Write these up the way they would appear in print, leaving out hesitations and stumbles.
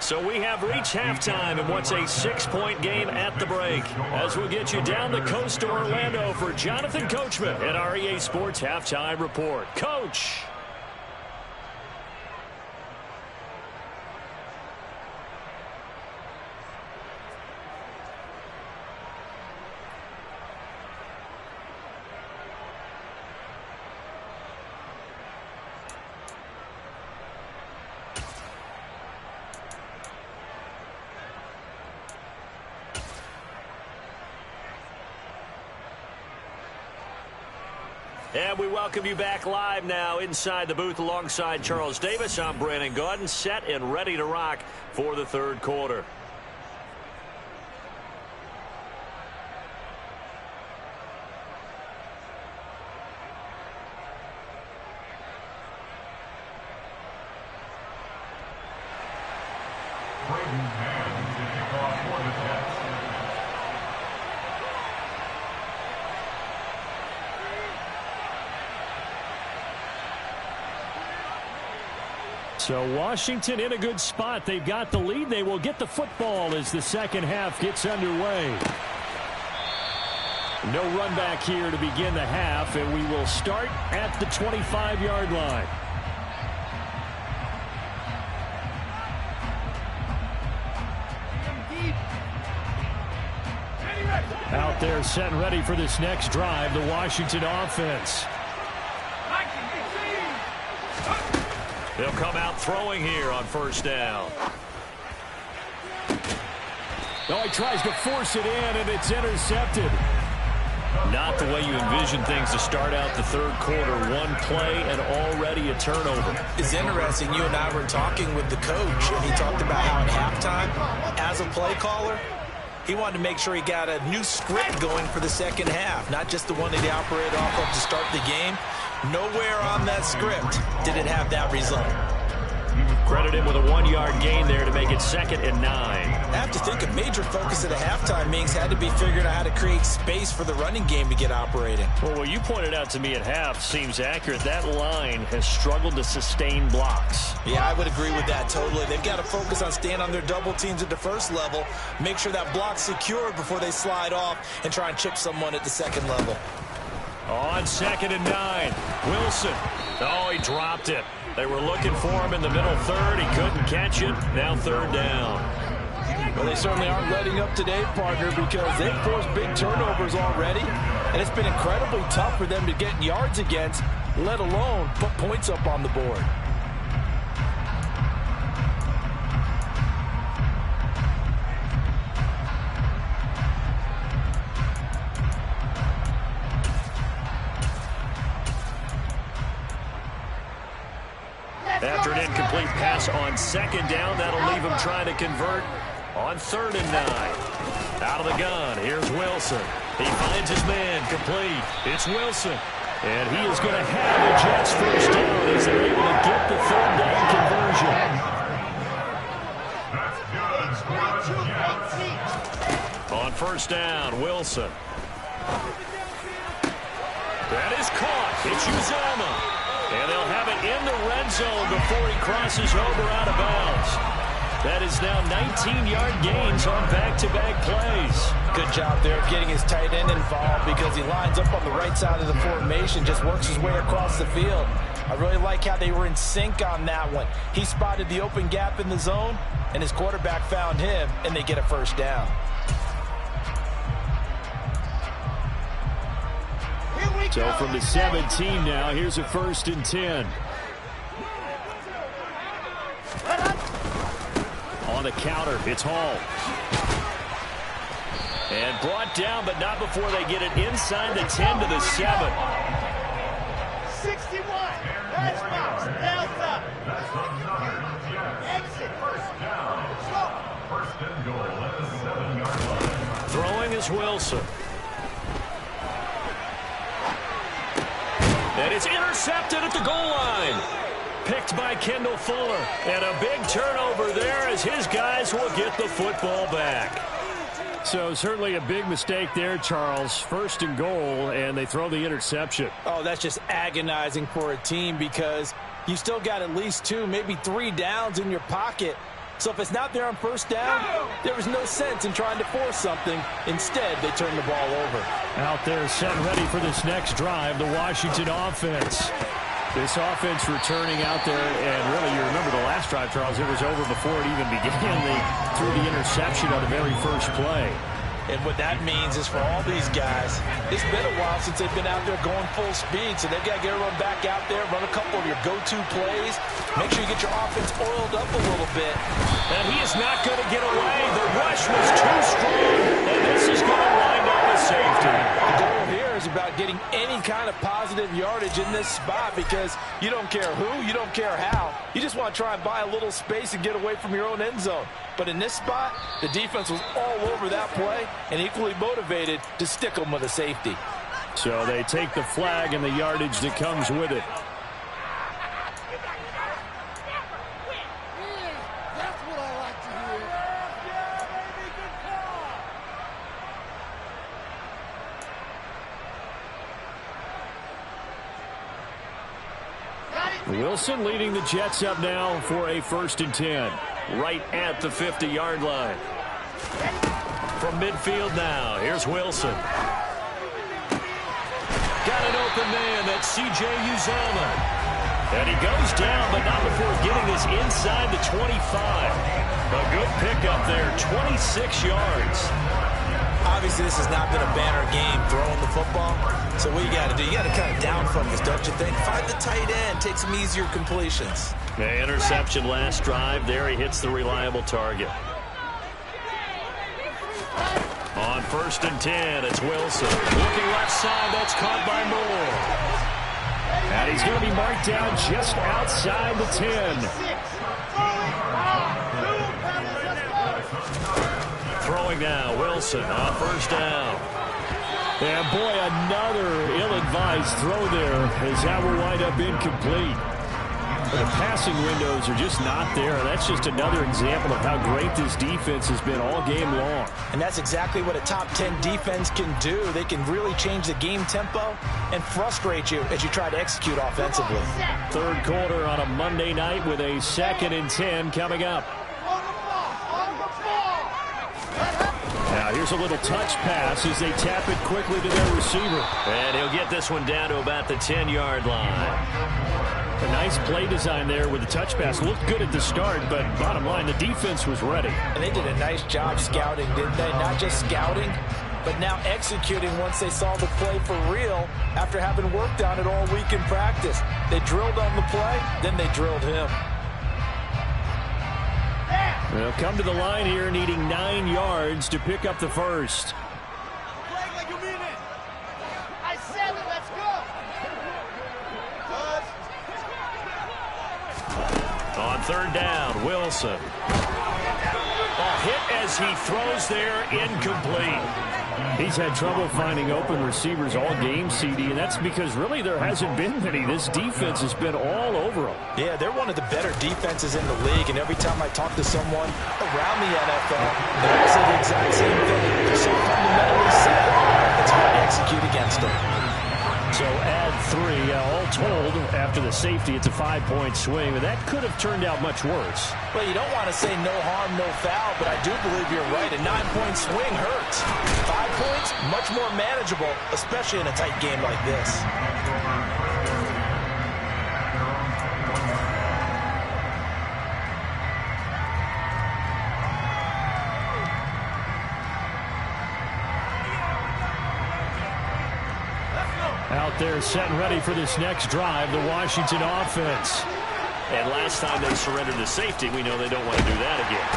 So we have reached halftime in what's a 6-point game at the break. As we get you down the coast to Orlando for Jonathan Coachman at our EA Sports Halftime Report. Coach. And we welcome you back live now inside the booth alongside Charles Davis. I'm Brandon Gaudin, set and ready to rock for the third quarter. So Washington in a good spot. They've got the lead. They will get the football as the second half gets underway. No run back here to begin the half, and we will start at the 25-yard line. Out there set and ready for this next drive, the Washington offense. They'll come out throwing here on first down. Oh, he tries to force it in, and it's intercepted. Not the way you envision things to start out the third quarter. One play and already a turnover. It's interesting. You and I were talking with the coach, and he talked about how at halftime, as a play caller, he wanted to make sure he got a new script going for the second half, not just the one that he operated off of to start the game. Nowhere on that script did it have that result. Credit him with a 1-yard gain there to make it 2nd and 9. I have to think a major focus at a halftime, Mings, had to be figuring out how to create space for the running game to get operating. Well, what you pointed out to me at half seems accurate. That line has struggled to sustain blocks. Yeah, I would agree with that totally. They've got to focus on staying on their double teams at the first level, make sure that block's secured before they slide off and try and chip someone at the second level. On 2nd and 9, Wilson. Oh, he dropped it. They were looking for him in the middle third. He couldn't catch it. Now 3rd down. Well, they certainly aren't letting up today, partner, because they've forced big turnovers already, and it's been incredibly tough for them to get yards against, let alone put points up on the board. After an incomplete pass on 2nd down, that'll leave him trying to convert on 3rd and 9. Out of the gun, here's Wilson. He finds his man, complete. It's Wilson. And he is going to have the Jets first down as they're able to get the 3rd down conversion. On first down, Wilson. That is caught. It's Uzomah. And they'll have it in the red zone before he crosses over out of bounds. That is now 19-yard gains on back-to-back plays. Good job there getting his tight end involved because he lines up on the right side of the formation, just works his way across the field. I really like how they were in sync on that one. He spotted the open gap in the zone, and his quarterback found him, and they get a first down. So from the 17 now, here's a 1st and 10. On the counter, it's Hall. And brought down, but not before they get it inside the 10 to the 7. 61. Pass box. Delta. Exit. First down. First and goal at the 7-yard line. Throwing is Wilson. And it's intercepted at the goal line. Picked by Kendall Fuller. And a big turnover there as his guys will get the football back. So certainly a big mistake there, Charles. 1st and goal, and they throw the interception. Oh, that's just agonizing for a team because you still got at least 2, maybe 3 downs in your pocket. So if it's not there on first down, there was no sense in trying to force something. Instead, they turned the ball over. Out there set ready for this next drive, the Washington offense. This offense returning out there, and really, you remember the last drive, Charles, it was over before it even began. They threw the interception on the very first play. And what that means is for all these guys, it's been a while since they've been out there going full speed, so they've got to get everyone back out there, run a couple of your go-to plays, make sure you get your offense oiled up a little bit. And he is not going to get away. The rush was too strong, and this is going to wind up a safety. The goal here is about getting any kind of positive yardage in this spot because you don't care who, you don't care how. You just want to try and buy a little space and get away from your own end zone. But in this spot, the defense was all over that play and equally motivated to stick them with a safety. So they take the flag and the yardage that comes with it. Wilson leading the Jets up now for a 1st and 10. Right at the 50-yard line. From midfield now, here's Wilson. Got an open man, that's C.J. Uzomah. And he goes down, but not before getting this inside the 25. A good pickup there, 26 yards. Obviously, this has not been a banner game throwing the football. So what you got to do, you got to kind of down focus, don't you think? Find the tight end, take some easier completions. The interception last drive. There he hits the reliable target. On 1st and 10, it's Wilson. Looking left side, that's caught by Moore. And he's going to be marked down just outside the 10. Throwing now, Wilson on 1st down. And boy, another ill-advised throw there as that will wind up incomplete. The passing windows are just not there. That's just another example of how great this defense has been all game long. And that's exactly what a top 10 defense can do. They can really change the game tempo and frustrate you as you try to execute offensively. 3rd quarter on a Monday night with a 2nd and 10 coming up. Now here's a little touch pass as they tap it quickly to their receiver. And he'll get this one down to about the 10-yard line. A nice play design there with the touch pass. Looked good at the start, but bottom line, the defense was ready. And they did a nice job scouting, didn't they? Not just scouting, but now executing once they saw the play for real after having worked on it all week in practice. They drilled on the play, then they drilled him. They'll come to the line here needing 9 yards to pick up the first. On 3rd down, Wilson. A hit as he throws there, incomplete. He's had trouble finding open receivers all game, CD, and that's because really there hasn't been many. This defense has been all over them. Yeah, they're one of the better defenses in the league, and every time I talk to someone around the NFL, they all say the exact same thing. They're so fundamentally sound, it's hard to execute against them. So add 3, all told, after the safety, it's a 5-point swing, and that could have turned out much worse. Well, you don't want to say no harm, no foul, but I do believe you're right. A 9-point swing hurts. 5 points, much more manageable, especially in a tight game like this. Out there set and ready for this next drive, the Washington offense. And last time they surrendered to safety, we know they don't want to do that again.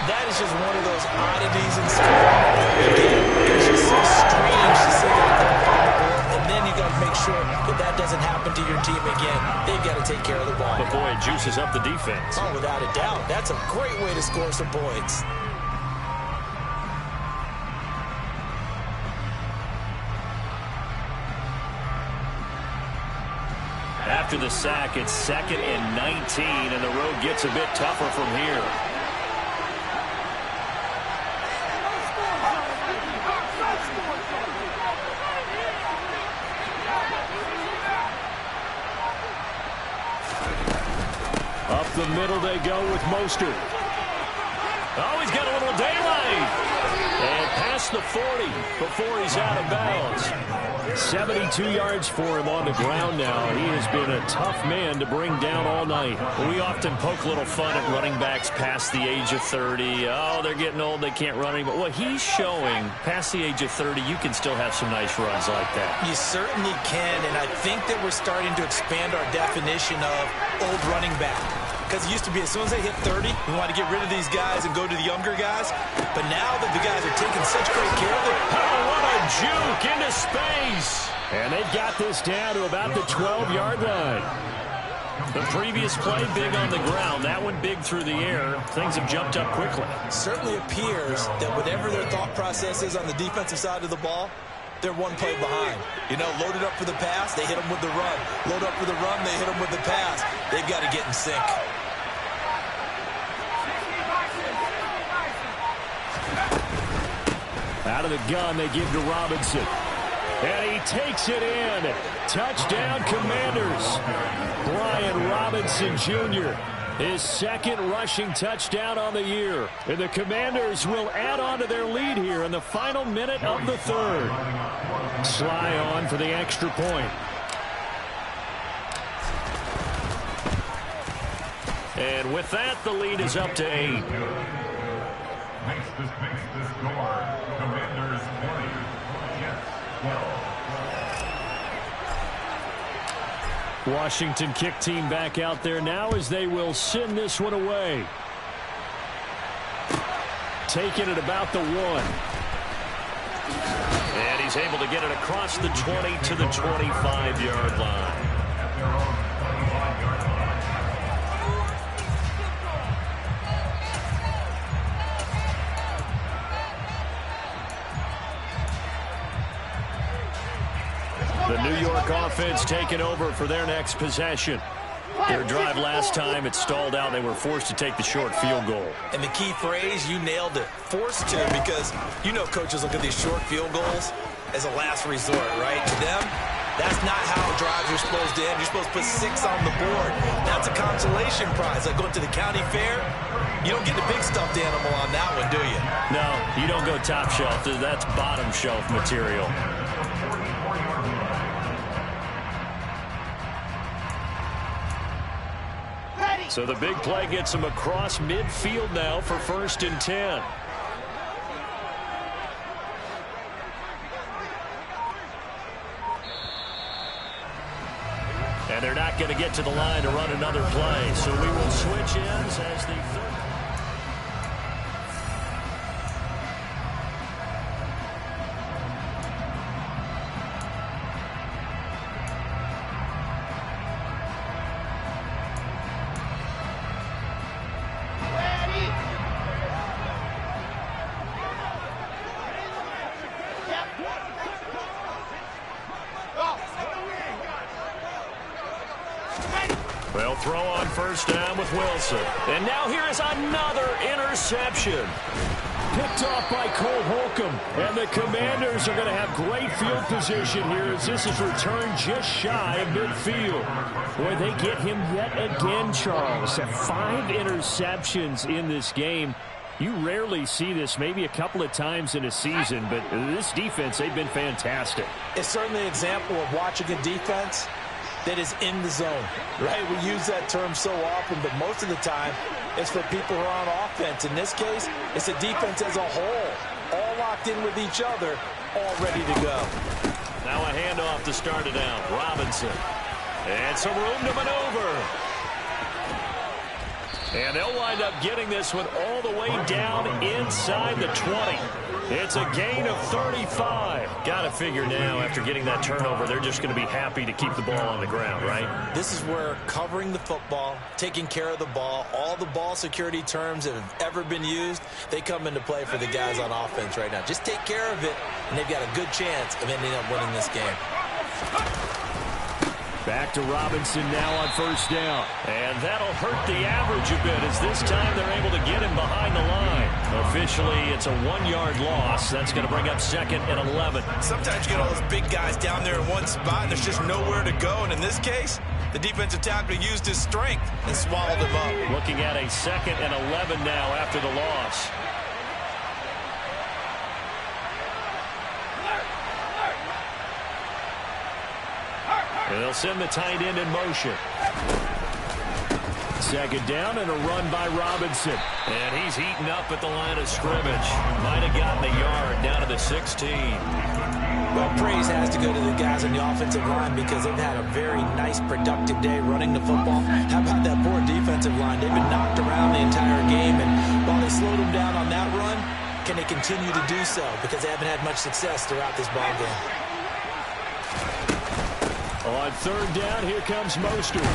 That is just one of those oddities in scoring. It's just so strange to see that they're on the board, and then you got to make sure that that doesn't happen to your team again. They've got to take care of the ball. But boy, it juices up the defense. Oh, without a doubt. That's a great way to score some points. After the sack, it's 2nd and 19, and the road gets a bit tougher from here. Up the middle they go with Mostert. Oh, he's got a little daylight. And past the 40 before he's out of bounds. 72 yards for him on the ground now. He has been a tough man to bring down all night. We often poke a little fun at running backs past the age of 30. Oh, they're getting old, they can't run anymore. Well, he's showing past the age of 30, you can still have some nice runs like that. You certainly can, and I think that we're starting to expand our definition of old running back. Because it used to be as soon as they hit 30, we want to get rid of these guys and go to the younger guys. But now that the guys are taking such great care of them. Oh, what a juke into space. And they've got this down to about the 12-yard line. The previous play, big on the ground. That one big through the air. Things have jumped up quickly. It certainly appears that whatever their thought process is on the defensive side of the ball, they're one play behind. You know, loaded up for the pass, they hit them with the run. Load up for the run, they hit them with the pass. They've got to get in sync. Out of the gun, they give to Robinson. And he takes it in. Touchdown, Commanders. Brian Robinson Jr., his second rushing touchdown on the year. And the Commanders will add on to their lead here in the final minute of the third. Sly on for the extra point. And with that, the lead is up to 8. Makes the score. Commanders 20. Jets 12. Washington kick team back out there now as they will send this one away. Taking it about the 1. And he's able to get it across the 20 to the 25-yard line. The New York offense taking over for their next possession. Their drive last time, it stalled out. They were forced to take the short field goal. And the key phrase, you nailed it. Forced to, because you know coaches look at these short field goals as a last resort, right? To them, that's not how drives are supposed to end. You're supposed to put 6 on the board. That's a consolation prize. Like going to the county fair, you don't get the big stuffed animal on that one, do you? No, you don't go top shelf. That's bottom shelf material. So the big play gets him across midfield now for 1st and 10. And they're not going to get to the line to run another play. So we will switch ends as the third. They'll throw on 1st down with Wilson. And now here is another interception. Picked off by Cole Holcomb. And the Commanders are going to have great field position here as this is returned just shy of midfield. Boy, they get him yet again, Charles. 5 interceptions in this game. You rarely see this, maybe a couple of times in a season, but this defense, they've been fantastic. It's certainly an example of watching a defense that is in the zone, right? We use that term so often, but most of the time it's for people who are on offense. In this case, it's a defense as a whole, all locked in with each other, all ready to go. Now a handoff to start it out. Robinson. And some room to maneuver. And they'll wind up getting this one all the way down inside the 20. It's a gain of 35. Got to figure now, after getting that turnover, they're just going to be happy to keep the ball on the ground, right? This is where covering the football, taking care of the ball, all the ball security terms that have ever been used, they come into play for the guys on offense right now. Just take care of it, and they've got a good chance of ending up winning this game. Back to Robinson now on 1st down. And that'll hurt the average a bit as this time they're able to get him behind the line. Officially, it's a 1-yard loss. That's going to bring up 2nd and 11. Sometimes you get all those big guys down there in one spot, and there's just nowhere to go. And in this case, The defensive tackle used his strength and swallowed him up. Looking at a 2nd and 11 now after the loss. And they'll send the tight end in motion. 2nd down and a run by Robinson. And he's heating up at the line of scrimmage. Might have gotten a yard down to the 16. Well, praise has to go to the guys on the offensive line because they've had a very nice, productive day running the football. How about that poor defensive line? They've been knocked around the entire game, and while they slowed them down on that run, can they continue to do so? Because they haven't had much success throughout this ball game. On 3rd down, here comes Mostert.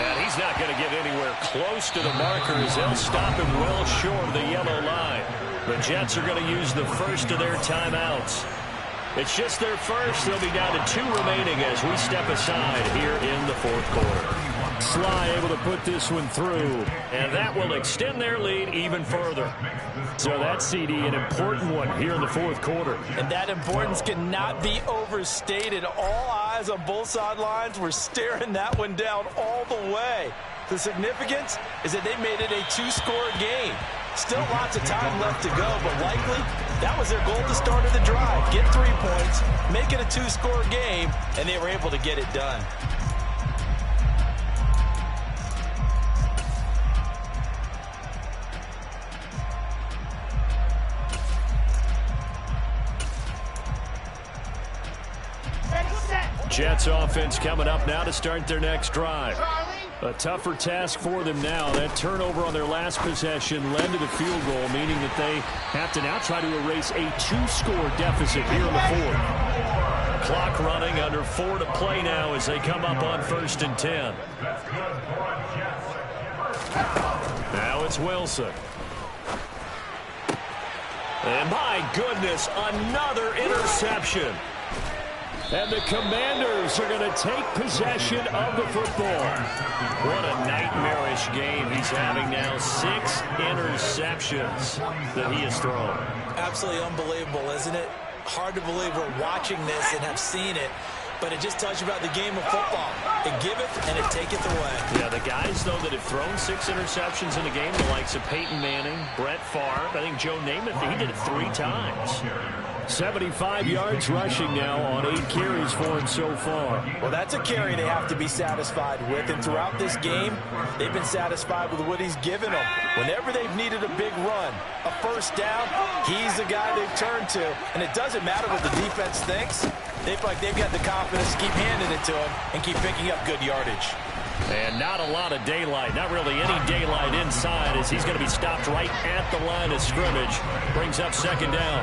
And he's not going to get anywhere close to the marker as they'll stop him well short of the yellow line. The Jets are going to use the first of their timeouts. It's just their first. They'll be down to 2 remaining as we step aside here in the 4th quarter. Sly able to put this one through, and that will extend their lead even further. So that's, CD, an important one here in the 4th quarter. And that importance cannot be overstated. All eyes on both sidelines were staring that one down all the way. The significance is that they made it a 2-score game. Still lots of time left to go, but likely that was their goal at the start of the drive. Get 3 points, make it a 2-score game, and they were able to get it done. Jets offense coming up now to start their next drive. A tougher task for them now. That turnover on their last possession led to the field goal, meaning that they have to now try to erase a 2-score deficit here in the 4th. Clock running, under 4 to play now as they come up on 1st and 10. Now it's Wilson. And my goodness, another interception. And the Commanders are going to take possession of the football. What a nightmarish game he's having now. 6 interceptions that he has thrown. Absolutely unbelievable, isn't it? Hard to believe we're watching this and have seen it. But it just tells you about the game of football. It giveth and it taketh away. Yeah, the guys, though, that have thrown 6 interceptions in a game, the likes of Peyton Manning, Brett Favre, I think Joe Namath, he did it 3 times. 75 yards rushing now on 8 carries for him so far. Well, that's a carry they have to be satisfied with. And throughout this game, they've been satisfied with what he's given them. Whenever they've needed a big run, a 1st down, he's the guy they've turned to. And it doesn't matter what the defense thinks. They feel like they've got the confidence to keep handing it to him and keep picking up good yardage. And not a lot of daylight, not really any daylight inside as he's going to be stopped right at the line of scrimmage. Brings up 2nd down.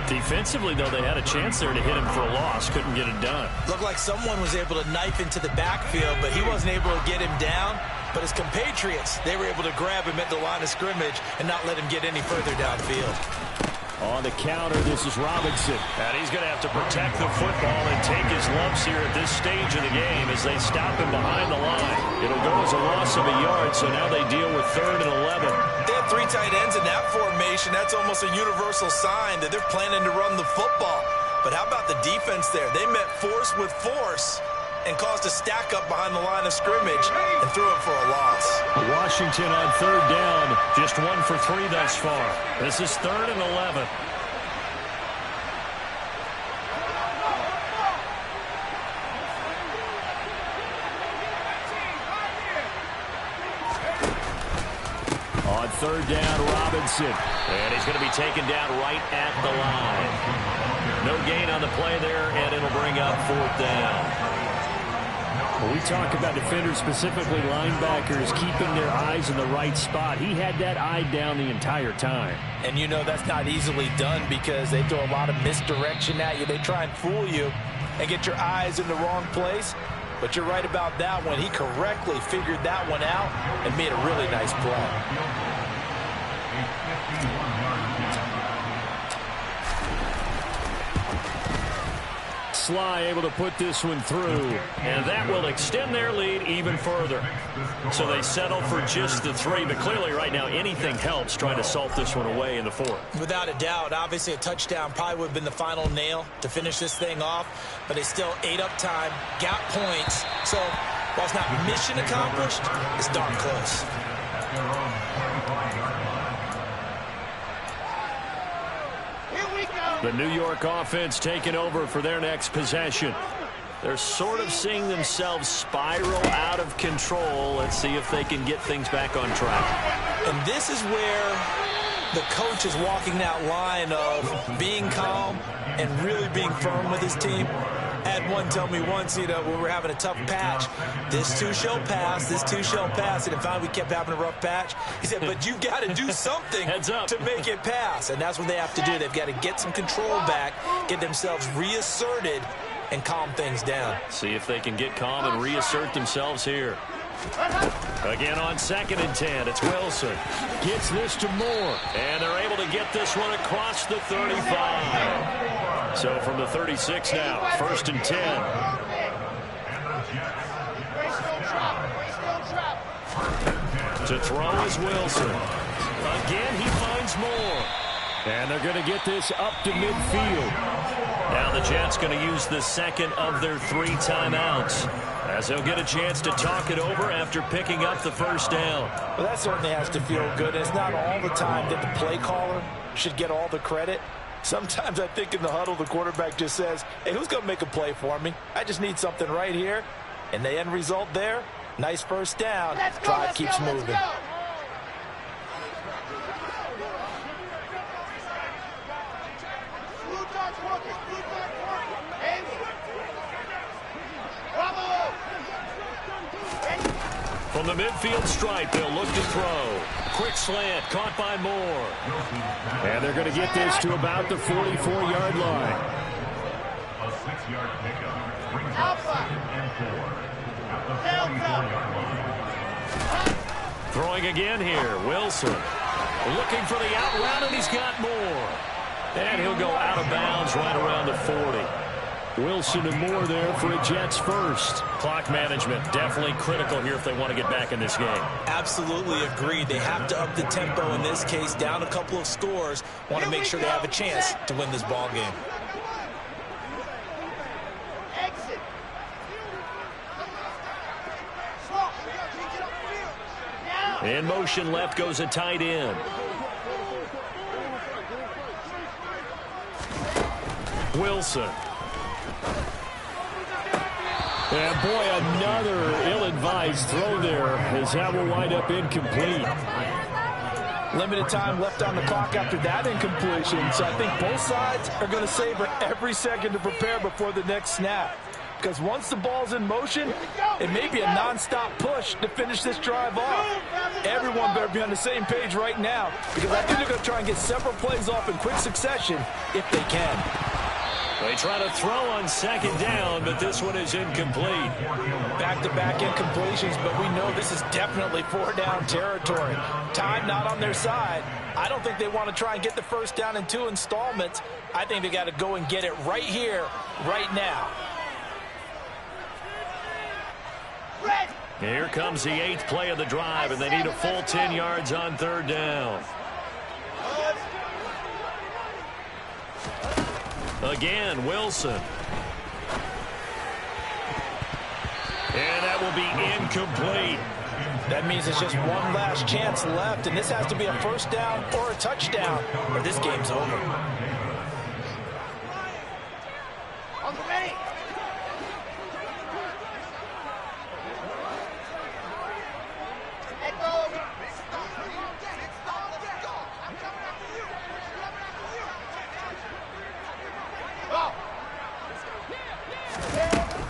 Defensively, though, they had a chance there to hit him for a loss. Couldn't get it done. Looked like someone was able to knife into the backfield, but he wasn't able to get him down. But his compatriots, they were able to grab him at the line of scrimmage and not let him get any further downfield. On the counter, this is Robinson. And he's going to have to protect the football and take his lumps here at this stage of the game as they stop him behind the line. It'll go as a loss of a yard, so now they deal with 3rd and 11. They have 3 tight ends in that formation. That's almost a universal sign that they're planning to run the football. But how about the defense there? They met force with force and caused a stack up behind the line of scrimmage and threw it for a loss. Washington on 3rd down, just 1 for 3 thus far. This is 3rd and 11. On 3rd down, Robinson. And he's going to be taken down right at the line. No gain on the play there, and it'll bring up 4th down. When we talk about defenders, specifically linebackers, keeping their eyes in the right spot, he had that eye down the entire time. And you know that's not easily done because they throw a lot of misdirection at you. They try and fool you and get your eyes in the wrong place. But you're right about that one. He correctly figured that one out and made a really nice play. Sly able to put this one through, and that will extend their lead even further. So they settle for just the 3, but clearly right now anything helps trying to salt this one away in the 4th. Without a doubt, obviously a touchdown probably would have been the final nail to finish this thing off, but they still ate up time, got points. So while it's not mission accomplished, it's darn close. The New York offense taking over for their next possession. They're sort of seeing themselves spiral out of control. Let's see if they can get things back on track. And this is where the coach is walking that line of being calm and really being firm with his team. I had one tell me once, when we were having a tough patch, this too shall pass, this too shall pass. And finally we kept having a rough patch. He said, but you got to do something to make it pass. And that's what they have to do. They've got to get some control back, get themselves reasserted, and calm things down. See if they can get calm and reassert themselves here. Again on 2nd and 10, it's Wilson. Gets this to Moore. And they're able to get this one across the 35. So from the 36 now, 1st and 10. To throw is Wilson. Again, he finds Moore. And they're going to get this up to midfield. Now the Jets going to use the 2nd of their 3 timeouts, as they'll get a chance to talk it over after picking up the 1st down. Well, that certainly has to feel good. It's not all the time that the play caller should get all the credit. Sometimes I think in the huddle, the quarterback just says, hey, who's going to make a play for me? I just need something right here. And the end result there, nice 1st down. Drive keeps moving. From the midfield stripe, they'll look to throw. Quick slant, caught by Moore. And they're going to get this to about the 44-yard line. A 6-yard pickup brings up 2nd and 4 at the 44-yard line. Throwing again here, Wilson. Looking for the out route, and he's got Moore. And he'll go out of bounds right around the 40. Wilson and Moore there for a Jets 1st. Clock management definitely critical here if they want to get back in this game. Absolutely agreed. They have to up the tempo in this case, down a couple of scores. Want to make sure they have a chance to win this ball game. In motion left goes a tight end. Wilson. And boy, another ill-advised throw there, as that will wind up incomplete. Limited time left on the clock after that incompletion, so I think both sides are going to savor every second to prepare before the next snap. Because once the ball's in motion, it may be a non-stop push to finish this drive off. Everyone better be on the same page right now, because I think they're going to try and get several plays off in quick succession if they can. They try to throw on 2nd down, but this one is incomplete. Back-to-back incompletions, but we know this is definitely 4-down territory. Time not on their side. I don't think they want to try and get the 1st down in 2 installments. I think they got to go and get it right here, right now. Here comes the 8th play of the drive, and they need a full 10 yards on 3rd down. Again, Wilson. And that will be incomplete. That means it's just one last chance left, and this has to be a 1st down or a touchdown, or this game's over.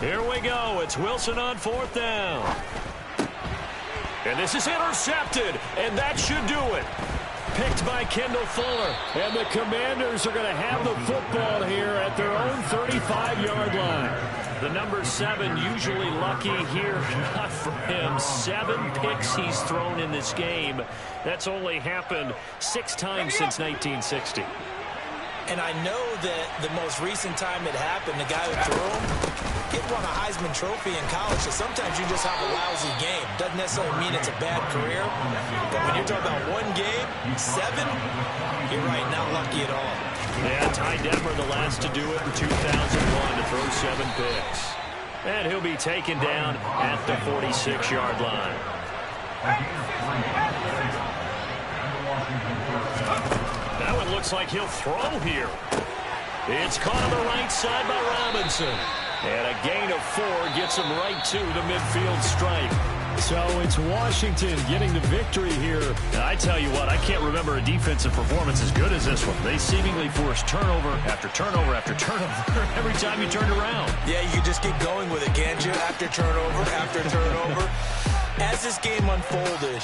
Here we go. It's Wilson on 4th down. And this is intercepted, and that should do it. Picked by Kendall Fuller. And the Commanders are going to have the football here at their own 35-yard line. The number 7 usually lucky here. Not for him. 7 picks he's thrown in this game. That's only happened 6 times since 1960. And I know that the most recent time it happened, the guy who threw him, he won a Heisman Trophy in college, so sometimes you just have a lousy game. Doesn't necessarily mean it's a bad career, but when you're talking about one game, 7, you're right, not lucky at all. Yeah, Ty Detmer, the last to do it in 2001 to throw 7 picks. And he'll be taken down at the 46-yard line. Now it looks like he'll throw here. It's caught on the right side by Robinson. And a gain of 4 gets him right to the midfield stripe. So it's Washington getting the victory here. And I tell you what, I can't remember a defensive performance as good as this one. They seemingly forced turnover after turnover after turnover every time you turned around. Yeah, you can just get going with it, can't you? After turnover, after turnover. As this game unfolded,